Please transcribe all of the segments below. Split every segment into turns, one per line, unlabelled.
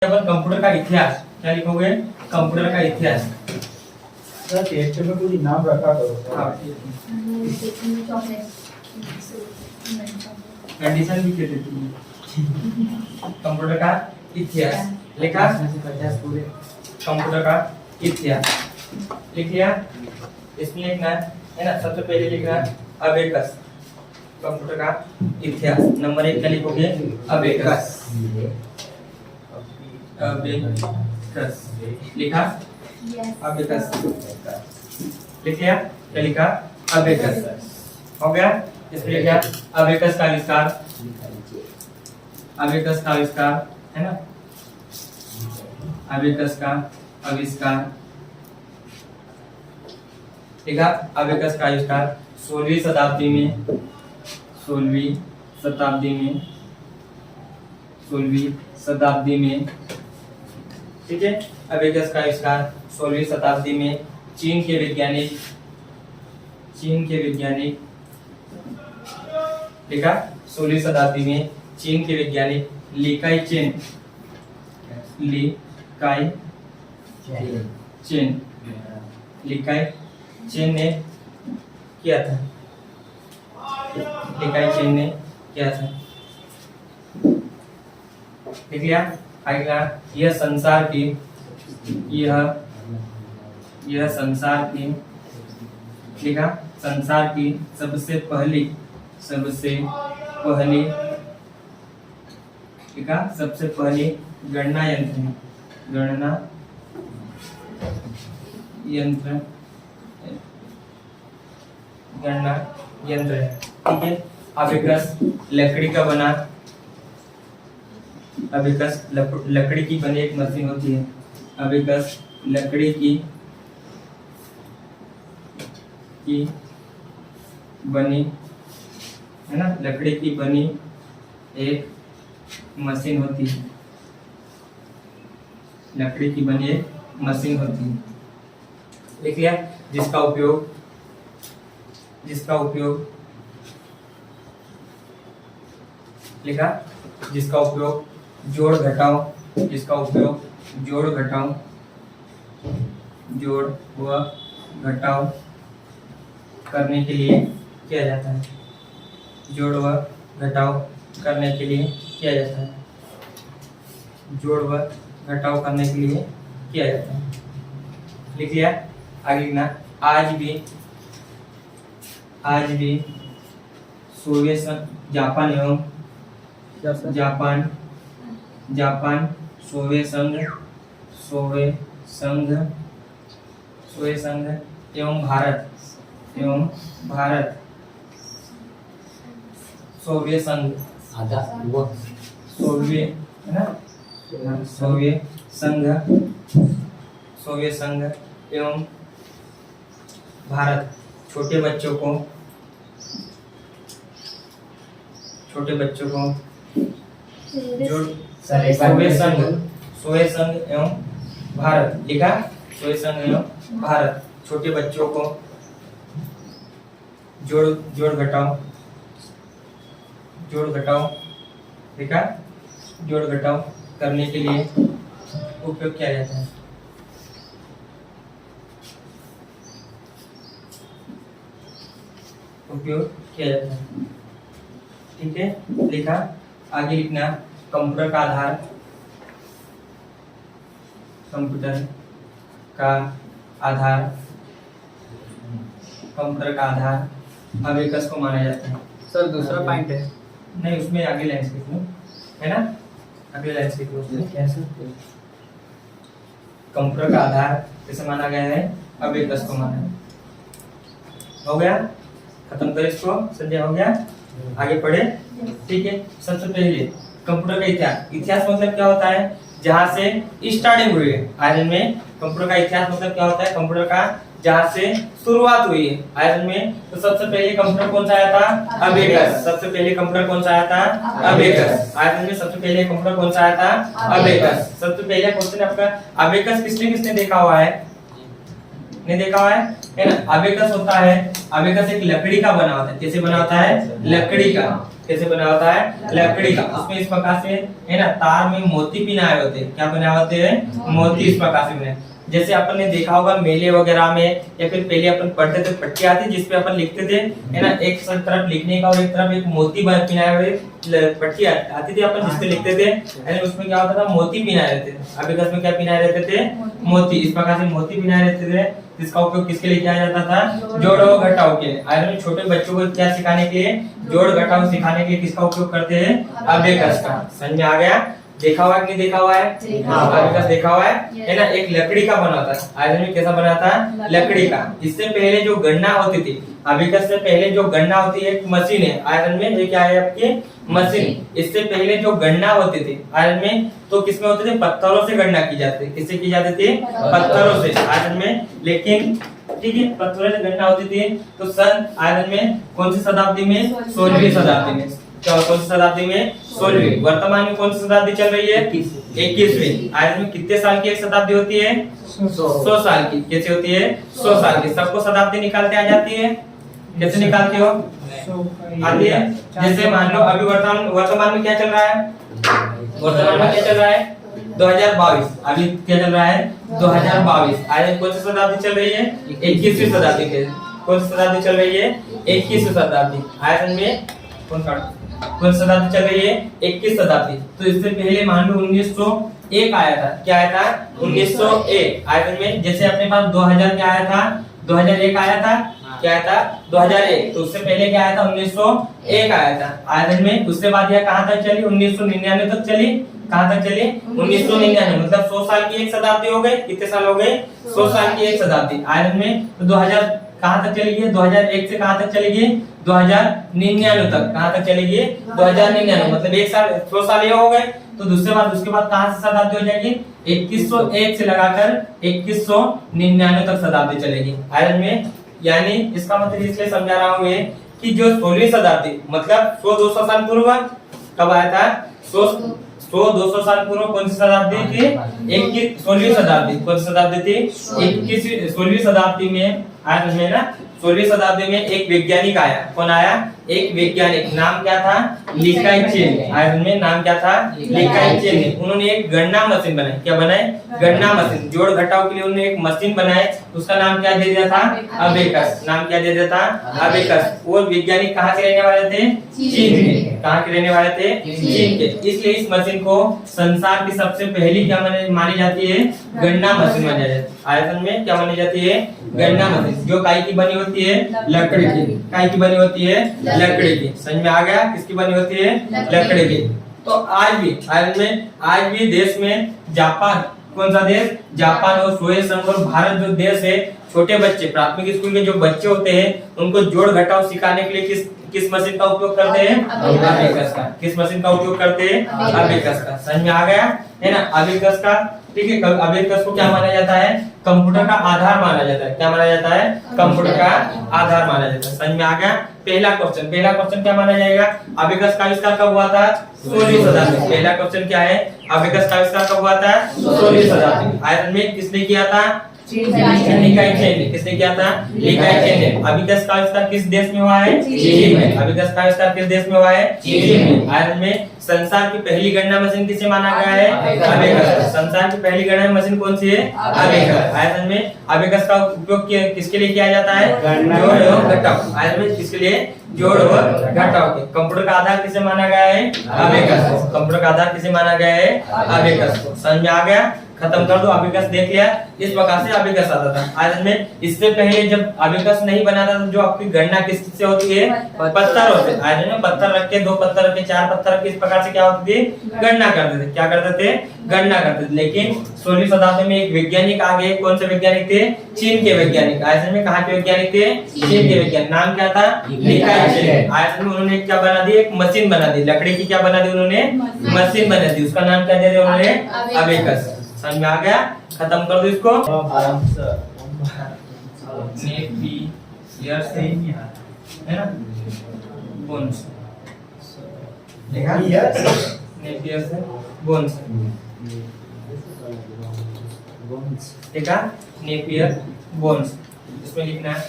अपन computer का इतिहास क्या लिखोगे? कंप्यूटर का इतिहास।
सर टेस्ट में कुछ नाम रखा करो।
हाँ कंडीशन भी कहते थे। कंप्यूटर का इतिहास लिखा।
पूरे
कंप्यूटर का इतिहास लिख लिया। इसमें लिखना है ना, सबसे पहले लिखना अबेकस। कंप्यूटर का इतिहास नंबर 1 क्या लिखोगे? अबेकस। अबेकस लिखा। अबेकस लिख लिया। क्या लिखा? अबेकस हो गया। इसमें लिखा अबेकस का आविष्कार। अबेकस का आविष्कार है ना, अबेकस का आविष्कार लिखा। अबेकस का आविष्कार 16वीं शताब्दी में, 16वीं शताब्दी में, 16वीं शताब्दी में, ठीक है। अबेकस का आविष्कार 16वीं शताब्दी में चीन के वैज्ञानिक लिखा। 16वीं शताब्दी में चीन के वैज्ञानिक लीकाई चेन ने किया था। लीकाई चेन ने किया था। लिख लिया। अगला यह संसार की लिखा। संसार की सबसे पहली लिखा। सबसे पहली गणना यंत्र है। गणना यंत्र है, ठीक है। अबेकस लकड़ी का बना, अबेकस लकड़ी की बनी एक मशीन होती है। अबेकस लकड़ी की बनी है ना, लकड़ी की बनी एक मशीन होती है। लकड़ी की बनी एक मशीन होती है। लिख लिया। जिसका उपयोग लिखा। जिसका उपयोग जोड़ व घटाव करने के लिए किया जाता है। जोड़ व घटाव करने के लिए किया जाता है। जोड़ व घटाव करने के लिए किया जाता है। लिख लिया। आगे लिखना। आज भी सोवियत जापान एवं सोवियत संघ एवं भारत सोवियत संघ एवं भारत छोटे बच्चों को सोवियत संघ एवं भारत लिखा। सोवियत संघ एवं भारत छोटे बच्चों को जोड़ घटाव लिखा। जोड़ घटाव करने के लिए उपयोग किया जाता है। ठीक है। लिखा। आगे लिखना। कंप्यूटर का आधार अबेकस को माना जाता है।
सर दूसरा पॉइंट है
नहीं, उसमें आगे लाइन लिखो है ना, अगले लाइन लिखो उसमें।
कैसे?
कंप्यूटर का आधार कैसे माना गया है? अबेकस को माना है। हो गया, खत्म कर इसको। संजय हो गया, आगे पढ़े, ठीक है। सबसे पहले कंप्यूटर का इतिहास मतलब क्या होता है? जहां से स्टार्टिंग हुई है आयरन में। कंप्यूटर का इतिहास मतलब क्या होता है? कंप्यूटर का जहां से शुरुआत हुई है आयरन में। तो सबसे पहले कंप्यूटर कौन सा आया था? अबेकस। सबसे पहले कंप्यूटर कौन सा आया था? अबेकस। आयरन में सबसे पहले कंप्यूटर कौन सा आया था? अबेकस। सबसे पहले क्वेश्चन आपका अबेकस किसने देखा हुआ है? नहीं देखा हुआ है ना। अबेकस होता है, अबेकस एक लकड़ी का बना होता है। कैसे बना होता है? लकड़ी का, कैसे बना होता है? लकड़ी का। उसमें इस प्रकार से है ना तार में मोती पिनाए होते हैं। क्या बनाए होते हैं? मोती इस प्रकार से बनाए। जैसे अपन ने देखा होगा मेले वगैरह में या फिर पहले अपन पढ़ते थे पट्टी आती जिसपे अपन लिखते थे है ना, एक तरफ लिखने का और एक तरफ एक मोती पिनाए हुए पट्टी आती थी अपन जिसपे लिखते थे, यानी उसमें क्या होता था? मोती पिनाए रहते थे। अभी में क्या पिनाए रहते थे? मोती। इस प्रकार से मोती पिनाए रहते थे, जिसका उपयोग किसके लिए किया जाता था? जोड़ और घटाव के लिए। आयरन में छोटे बच्चों को क्या सिखाने के लिए? जोड़ घटाव सिखाने के लिए किसका उपयोग करते हैं? अबेकस का। समझ में आ गया? देखा हुआ कि नहीं देखा हुआ है? अबेकस देखा हुआ है ना। एक लकड़ी का बना था। आयरन में कैसा बना था? लकड़ी का। इससे पहले जो गणना होती थी, अबेकस से पहले जो गणना होती है, एक मशीन है आयरन में, ये क्या है आपकी? मशीन। इससे पहले जो गणना होती थी आयरन में, तो किसमें होते थे? पत्थरों से गणना की जाती थी। किससे की जाती थी? पत्थरों से आयरन में। लेकिन ठीक है, पत्थरों से गणना होती थी तो सन आयरन में कौन सी शताब्दी में? 16वीं शताब्दी में। कौन सी शताब्दी में? 16वीं। वर्तमान में कौन सी शताब्दी चल रही है? 21वीं। आयरन में कितने साल की एक शताब्दी होती है? 100 साल की। कैसे होती है? 100 साल की। सबको शताब्दी निकालते आ जाती है? कैसे निकालते हो? आती है। जैसे मान लो अभी वर्तमान में क्या चल रहा है? वर्तमान में क्या चल रहा है? 2022। अभी क्या चल रहा है? 2022। आयरन कौन सी शताब्दी चल रही है? 21वीं शताब्दी के। कौन सी शताब्दी चल रही है? 21वीं शताब्दी। आयरन में कौन सी शताब्दी चल रही है? 21 शताब्दी। तो इससे पहले मान लो 1901 आया था। क्या आया था? 1901। आयरन में जैसे अपने पास 2000 क्या आया था? 2001 आया था। क्या आया था? 2001। तो उससे पहले क्या आया था? 1901 आया था आयरन में। उसके बाद यह कहां तक चली? 1999 तक चली। कहां तक चली? 1999। मतलब 100 साल की एक शताब्दी हो गई। कितने साल हो गए? 100 साल की एक शताब्दी आयरन में। तो 2000 कहां तक चली गई? 2001 से कहां तक चली गई? 2099 तक। कहां तक चली गई? 2099। मतलब एक साल 100 साल ये हो गए। तो उसके बाद कहां से शताब्दी हो जाएगी? 2101 से लगाकर 2199 तक शताब्दी चलेगी आयरन में। यानी इसका मतलब इसलिए समझा रहा हूं ये कि जो 16वीं शताब्दी मतलब 100-200 साल पूर्व कब आया था? 100-200 साल पूर्व कौन सी शताब्दी थी? 16वीं शताब्दी। कौन सी शताब्दी थी? 16वीं शताब्दी में आयरन में ना 16वीं शताब्दी में एक वैज्ञानिक आया। कौन आया? एक वैज्ञानिक। नाम क्या था? ली काई चेन। आयरन में नाम क्या था? ली काई चेन। उन्होंने एक गणना मशीन बनाई। क्या बनाए? गणना मशीन। जोड़ घटाव के लिए उन्होंने एक मशीन बनाई। उसका नाम क्या दे दिया था? अबेकस। नाम क्या दे दिया था? अबेकस। वो वैज्ञानिक कहाँ के रहने वाले थे? चीन के। कहाँ के रहने वाले थे? चीन के। इसलिए इस मशीन को संसार की सबसे पहली क्या मानी जाती है? गणना मशीन मानी जाती है। आयरन में क्या मानी जाती है? गणना मशीन। जो काई की बनी होती है? लकड़ी की। काई की बनी होती है? लकड़ी की। समझ में आ गया? किसकी बनी होती है? लकड़ी की। तो आज भी आयरन में आज भी देश में जापान, कौन सा देश? जापान और सोवियत संघ और भारत जो देश है, छोटे बच्चे प्राथमिक स्कूल के जो बच्चे होते हैं उनको जोड़ घटाव सिखाने के लिए किस मशीन का उपयोग करते हैं? अबेकस का। किस मशीन का उपयोग करते हैं? अबेकस का। समझ में आ गया है ना? अबेकस का। ठीक है। अबेकस को क्या माना जाता है? कंप्यूटर का आधार माना जाता है। क्या माना जाता है? कंप्यूटर का आधार माना जाता है। समझ में आ गया? पहला क्वेश्चन क्या माना जाएगा? अबेकस का आविष्कार कब हुआ था? 16वीं शताब्दी। पहला क्वेश्चन क्या है? अबेकस का आविष्कार कब हुआ था? 16वीं शताब्दी। आयरन में किसने किया था? ली काई चेन ने। किसने किया था? ली काई चेन ने। अबेकस का आविष्कार किस देश में हुआ है? चीन में। अबेकस का आविष्कार किस देश में हुआ है? चीन में। आयरन में संसार की पहली गणना मशीन किसे माना गया है? अबेकस। संसार की पहली गणना मशीन कौन सी है? अबेकस। आयरन में अबेकस का उपयोग किसके लिए किया जाता है? जोड़ एवं घटाव। आयरन में किसके लिए? जोड़ और घटाव के। कंप्यूटर का आधार किसे माना गया है? अबेकस। कंप्यूटर का आधार किसे माना गया है? अबेकस। समझ में आ गया? खत्म कर दो। अबेकस देख लिया। इस प्रकार से अबेकस आता था आयरन में। इससे पहले जब अबेकस नहीं बना था तो जो आपकी गणना किससे होती है? पत्थरों से। आयरन में पत्थर रख के, 2 पत्थर रख के, 4 पत्थर रख के, इस प्रकार से क्या होती थी? गणना करते थे। क्या करते थे? गणना करते थे। लेकिन 16वीं शताब्दी में एक वैज्ञानिक आ गए। कौन से वैज्ञानिक थे? चीन के वैज्ञानिक। आयरन में कहाँ के वैज्ञानिक थे? चीन के वैज्ञानिक। नाम क्या था? ली काई चेन। आयरन में उन्होंने क्या बना दी? एक मशीन बना दी। लकड़ी की क्या बना दी उन्होंने? मशीन बना दी। उसका नाम क्या दे दिया उन्होंने? अबेकस। समझ में आ गया? खत्म कर दो इसको। नेपियर से है ना? बोन्स। देखा? नेपियर से बोन्स। देखा? Napier bones. इसमें लिखना है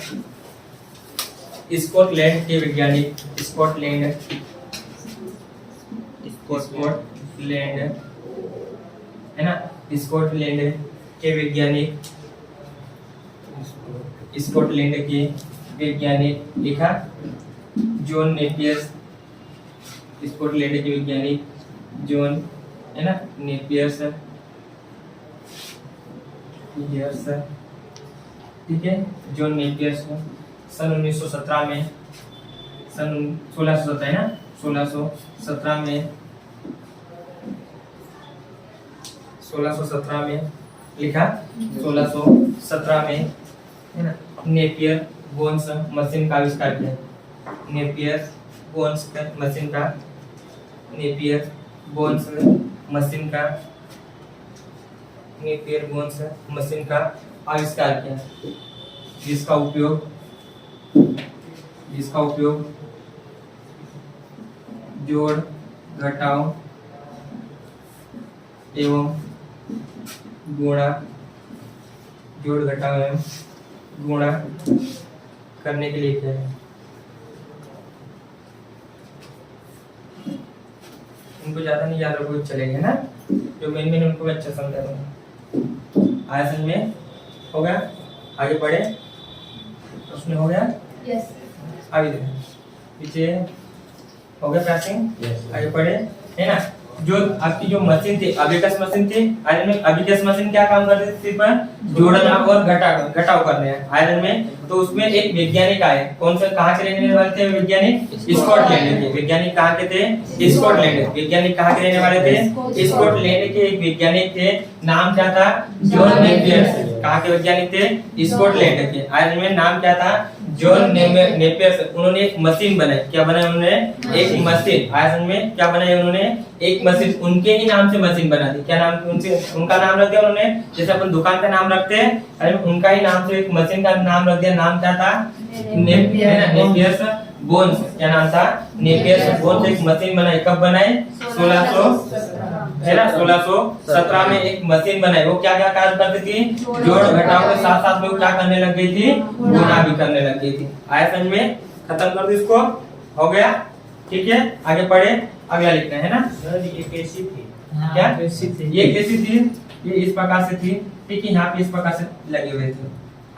स्कॉटलैंड के वैज्ञानिक, स्कॉटलैंड स्कॉटलैंड है ना, स्कॉटलैंड के वैज्ञानिक, स्कॉटलैंड के वैज्ञानिक लिखा जॉन नेपियर, स्कॉटलैंड के वैज्ञानिक जॉन है ना नेपियर्स, ठीक है, जॉन नेपियर्स सन 1917 में, सन 1617 है ना, 1617 में, 1617 में लिखा, 1617 में है ना नेपियर बोन्स मशीन का आविष्कार किया, नेपियर बोन्स मशीन का, नेपियर बोन्स मशीन का, नेपियर बोन्स मशीन का आविष्कार किया, जिसका उपयोग जोड़ घटाव एवं गुणा, जोड़ घटाव एवं गुणा करने के लिए किया है। उनको ज्यादा नहीं याद रखो चलेगा ना, जो मेन उनको मैं अच्छा समझा दूंगा। आया समझ में? हो गया? आगे बढ़े, प्रश्न हो गया?
यस।
आगे देखो, पीछे हो गया प्रासिंग, आगे बढ़े, है ना। जो आपकी जो मशीन थी, अबेकस मशीन थी, आयरन में अबेकस मशीन क्या काम करती थी? सिर्फ जोड़ना और घटाव करने हैं आयरन में। तो उसमें एक वैज्ञानिक आए, कौन से, कहाँ के रहने वाले थे वैज्ञानिक? स्कॉटलैंड के वैज्ञानिक। कहाँ के थे? स्कॉटलैंड। वैज्ञानिक कहाँ के रहने वाले थे? स्कॉटलैंड के एक वैज्ञानिक थे, नाम क्या था? John Napier. कहाँ के वैज्ञानिक थे? स्कॉटलैंड के। आयरन में नाम क्या था? John Napier. उन्होंने एक मशीन बनाई। क्या बनाई उन्होंने? एक मशीन। आयरन में क्या बनाई उन्होंने? एक मशीन। उनके ही नाम से मशीन बना दी। क्या नाम? उनसे उनका नाम रख दिया उन्होंने, जैसे अपन दुकान का नाम रखते हैं, अरे उनका ही नाम से एक मशीन का नाम रख दिया। नाम क्या था? Napier's bones. क्या नाम था? Napier's bones. एक मशीन बनाई। कब बनाई? 1617 में एक मशीन बनाई। वो क्या क्या कार्य करती थी? जोड़ घटाव के साथ साथ में वो क्या करने लग गई थी? गुणा भी करने लग गई थी। आया समझ में? खत्म कर दो इसको, हो गया? ठीक है, आगे पढ़े, अगला लिखना है ना।
सर ये कैसी थी?
क्या?
कैसी थी?
ये कैसी थी? ये इस प्रकार से थी, ठीक है, यहाँ पे इस प्रकार से लगे हुए थे।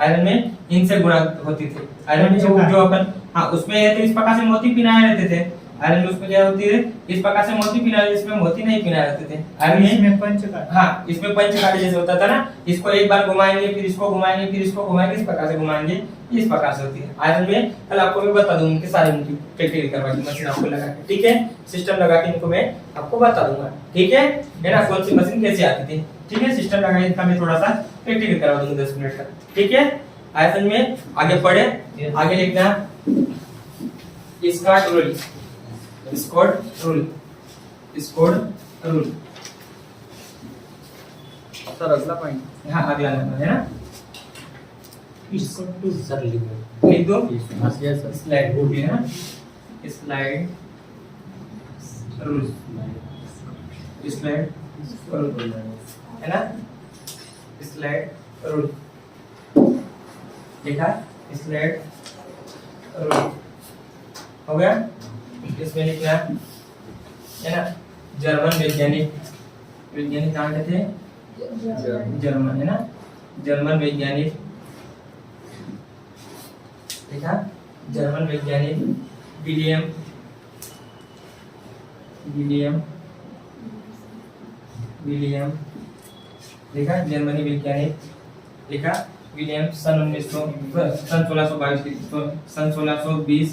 आयरन में इनसे गुणा होती थी। आयरन में जो अपन, हाँ, उसमें ये थे, इस प्रकार से मोती पिनाए रहते थे। आयरन में उसमें क्या होती है? इस प्रकार से मोती पिनाए, इसमें मोती नहीं पिनाए रहते थे। आयरन
इसमें पंच का,
हाँ, इसमें पंच काटे जैसे होता था ना, इसको एक बार घुमाएंगे, फिर इसको घुमाएंगे, फिर इसको घुमाएंगे, इस प्रकार से घुमाएंगे, इस प्रकार से होती है। आयरन में कल आपको मैं बता दूंगा कि सारी उनकी प्रैक्टिकल करवा के मशीन आपको लगा के, ठीक है, सिस्टम लगा के इनको मैं आपको बता दूंगा, ठीक है ना, कौन सी मशीन कैसे आती थी, ठीक है। सिस्टम लगा इनका मैं थोड़ा सा प्रैक्टिकल करवा दूंगा 10 मिनट का, ठीक है। आयरन में आगे पढ़े, आगे लिखना Scott rule, Scott rule, Scott rule.
Sir अगला पॉइंट,
हाँ, अगला नंबर है ना,
इसको टू सर
लिख दो। स्लाइड रूल है ना, स्लाइड रूल, स्लाइड रूल है ना, स्लाइड रूल लिखा, स्लाइड रूल हो गया। इसमें लिखना है ना, जर्मन वैज्ञानिक, वैज्ञानिक कहाँ के थे? जर्मन है ना, जर्मन वैज्ञानिक लिखा, जर्मन वैज्ञानिक विलियम, विलियम, विलियम लिखा, जर्मनी वैज्ञानिक लिखा, विलियम सन 1622, सन 1620,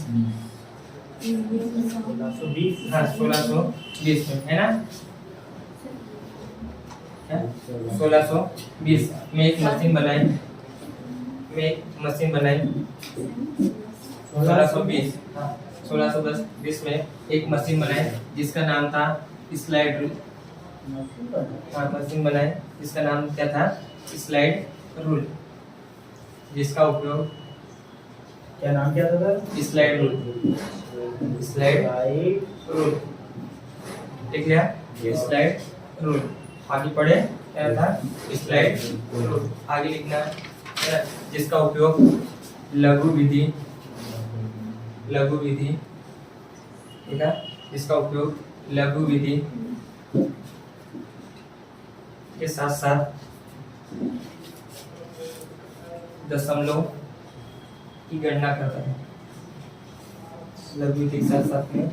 हाँ 1620 में है ना, 1620 में एक मशीन बनाई, में एक मशीन बनाई, 1620, हाँ 1610 में एक मशीन बनाई जिसका नाम था स्लाइड रूल, हाँ मशीन बनाई जिसका नाम क्या था? स्लाइड रूल, जिसका उपयोग,
क्या नाम क्या था sir?
Slide rule, slide rule, ठीक है, स्लाइड रूल। आगे पढ़े, क्या था? Slide rule. आगे लिखना है जिसका उपयोग लघु विधि, लघु विधि, ठीक है, जिसका उपयोग लघु विधि के साथ साथ दशमलव की गणना करता है। लघु विधि के साथ साथ में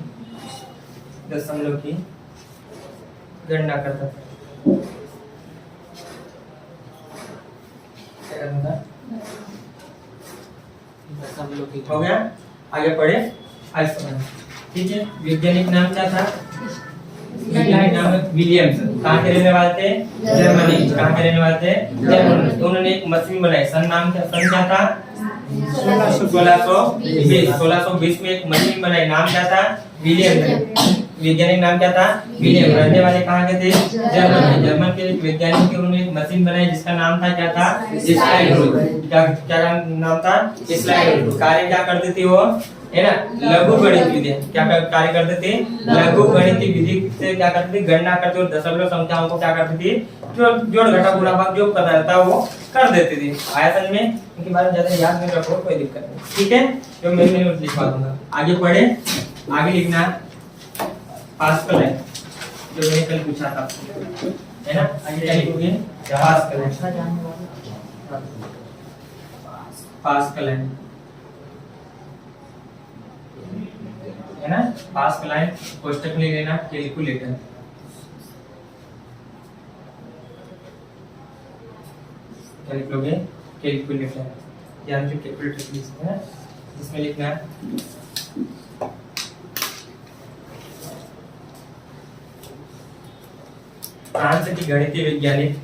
दशमलव की गणना करता था। क्या करना था? हो गया, आगे पढ़े। आज समझ, ठीक है। वैज्ञानिक नाम क्या था? वैज्ञानिक नाम विलियम्स। कहाँ के रहने वाले थे? जर्मनी। कहाँ के रहने वाले थे? जर्मनी। तो उन्होंने एक मशीन बनाई। सन क्या था? 1620 में एक मशीन बनाई। नाम क्या था? विलियम। वैज्ञानिक नाम क्या था? विलियम। रहने वाले कहाँ के थे? जर्मन। जर्मन के वैज्ञानिक के उन्होंने एक मशीन बनाई जिसका नाम था क्या था? Slide rule. क्या नाम था? Slide rule. कार्य क्या करती थी वो? है ना, लघु गणित विधि। क्या कार्य करते थे? लघु गणित विधि से क्या करते थे? गणना करते और दशमलव संख्याओं को क्या करती थी? जोड़ घटा गुणा भाग जो पता रहता वो कर देती थी। आयतन में इनके बारे में ज्यादा याद नहीं रखो, कोई दिक्कत नहीं, ठीक है। जो मैं लिखवा दूंगा। आगे पढ़े। आगे लिखना पास्कल है, जो मैंने कल पूछा था, है ना। आगे क्या लिखोगे? पास्कल है। पास्कल है ना। पास्कल है। कोष्टक में लेना कैलकुलेटर। क्या लिखोगे? कैलकुलेटर। ध्यान से कैलकुलेटर लिखना है, जिसमें लिखना है फ्रांस की गणितीय वैज्ञानिक।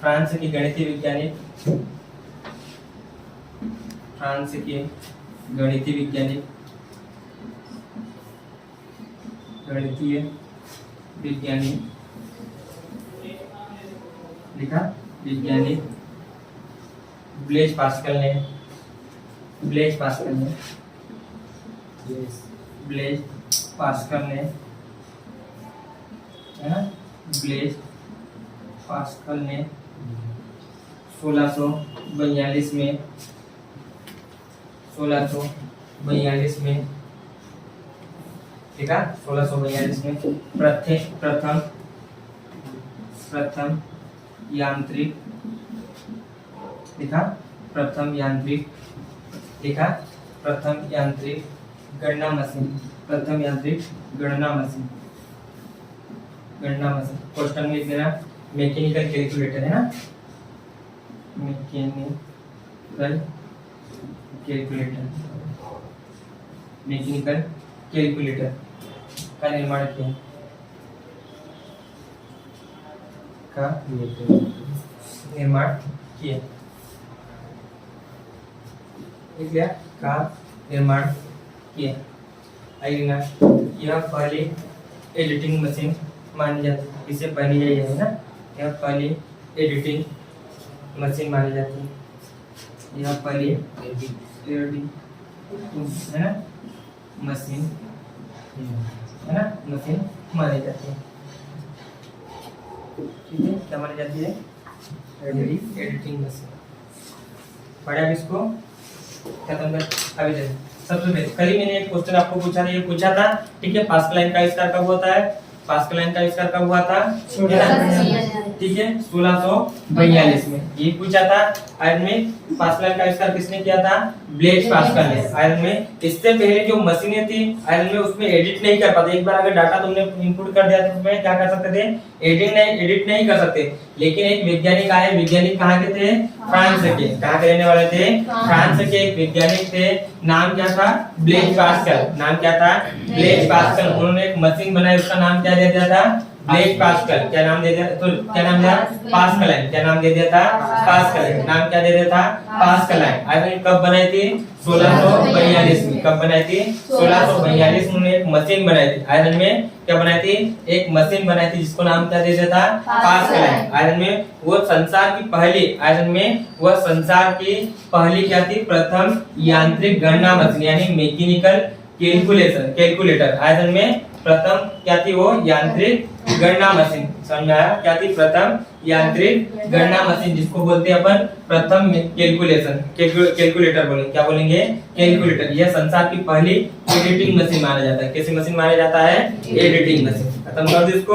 फ्रांस की गणितीय वैज्ञानिक। फ्रांस के गणितीय वैज्ञानिक। गणितीय वैज्ञानिक लिखा। वैज्ञानिक ब्लेज पास्कल ने। ब्लेज पास्कल ने। ब्लेज पास्कल ने, है ना। ब्लेज पास्कल ने 1642 में 1642 में, ठीक है। 1642 में प्रथम यांत्रिक लिखा। प्रथम यांत्रिक लिखा। प्रथम यांत्रिक गणना मशीन। प्रथम यांत्रिक गणना मशीन। गणना मशीन क्वेश्चन में लिख देना मैकेनिकल कैलकुलेटर, है ना। Mechanical calculator. मैकेनिकल कैलकुलेटर का निर्माण किया। का निर्माण किया। लिख लिया? का निर्माण किया। आइए ना, यह पहली एडिटिंग मशीन मानी जाती है। इसे पहली यही है ना, यह पहली एडिटिंग मशीन मानी जाती है। यह पहली एडिटिंग है ना मशीन, है ना, मशीन मानी जाती है। ठीक है, क्या मानी जाती है? Editing machine. पढ़े अब इसको खत्म कर। अभी देखो, सबसे पहले कल ही मैंने एक क्वेश्चन आपको पूछा था, ये पूछा था, ठीक है। पास्कल लाइन का आविष्कार कब होता है? पास्कल लाइन का आविष्कार कब हुआ था? ठीक है, 1642 में। ये पूछा था। आयरन में पास्कल लाइन का आविष्कार किसने किया था? ब्लेज पास्कल ने। आयरन में इससे पहले जो मशीनें थी आयरन में, उसमें एडिट नहीं कर पाते। एक बार अगर डाटा तुमने इनपुट कर दिया तो उसमें क्या कर सकते थे? एडिट नहीं कर सकते। लेकिन एक वैज्ञानिक आए। वैज्ञानिक कहाँ के थे? फ्रांस के। कहाँ के रहने वाले थे? फ्रांस के एक वैज्ञानिक थे। नाम क्या था? Blaise Pascal. नाम क्या था? Blaise Pascal. उन्होंने एक मशीन बनाई, उसका नाम क्या दे दिया था? Blaise Pascal. क्या नाम दे दिया? तो क्या नाम दिया? Pascal line. क्या नाम दे दिया था? Pascal line. नाम क्या दे दिया था? Pascal line. आयरन कब बनाई थी? 1642 में। कब बनाई थी? 1642 में उन्होंने एक मशीन बनाई थी। आयरन में क्या बनाई थी? एक मशीन बनाई थी, जिसको नाम क्या दे दिया था? Pascal line. आयरन में वो संसार की पहली, आयरन में वह संसार की पहली क्या थी? प्रथम यांत्रिक गणना मशीन, यानी मैकेनिकल कैलकुलेटर। आयरन में प्रथम क्या थी? वो यांत्रिक गणना मशीन। समझ में आया? क्या थी? प्रथम यांत्रिक गणना मशीन, जिसको बोलते हैं अपन प्रथम कैलकुलेशन, कैलकुलेटर बोलेंगे। क्या बोलेंगे? कैलकुलेटर। यह संसार की पहली एडिटिंग मशीन माना जाता है। कैसी मशीन माना जाता है? Editing machine. खत्म कर दो इसको।